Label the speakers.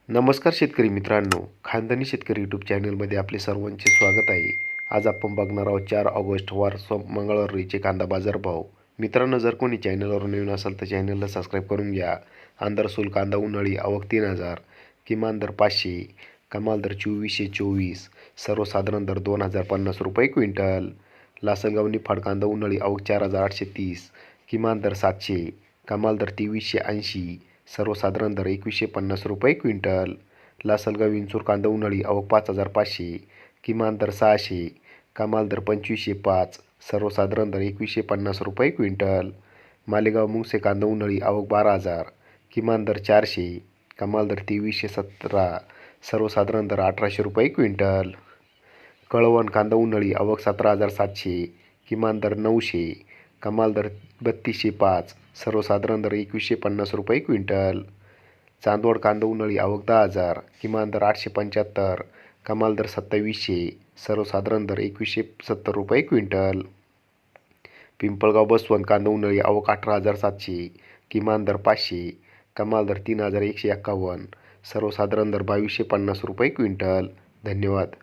Speaker 1: नमस्कार शेतकरी मित्रांनो, खानदानी शेतकरी यूट्यूब चॅनलमध्ये आपले सर्वांचे स्वागत आहे. आज आपण बघणार आहोत 4 ऑगस्ट वार मंगळवार रोजीचे कांदा बाजार भाव. मित्रांनो, जर कोणी चॅनलवर नवीन असेल तर चॅनलला सबस्क्राईब करून घ्या. आंध्रसूल कांदा उन्हाळी आवक 3000, किमान दर 500, कमाल दर 2424, सर्वसाधारण दर 2050 रुपये क्विंटल. लासलगाव निफाड कांदा उन्हाळी आवक 4830, किमान दर 700, कमाल दर 2380, सर्वसाधारण दर 2150 रुपये क्विंटल. लासलगाव विंचूर कांदा उन्हाळी आवक 5500, किमान दर 600, कमाल दर 2505, सर्वसाधारण दर 2150 रुपये क्विंटल. मालेगाव मुंगसे कांदा उन्हाळी आवक 12000, किमान दर 400, कमाल दर 2317, सर्वसाधारण दर 1800 रुपये क्विंटल. कळवण कांदा उन्हाळी आवक 17700, किमान दर 900, कमाल दर 3205, सर्वसाधारण दर 2150 रुपये क्विंटल. चांदवड कांदा उन्हाळी आवक 10000, किमान दर 875, कमाल दर 2700, सर्वसाधारण दर 2170 रुपये क्विंटल. पिंपळगाव बसवंत कांदा उन्हाळी आवक 18700, किमान दर 500, कमाल दर 3151, सर्वसाधारण दर 2250 रुपये क्विंटल. धन्यवाद.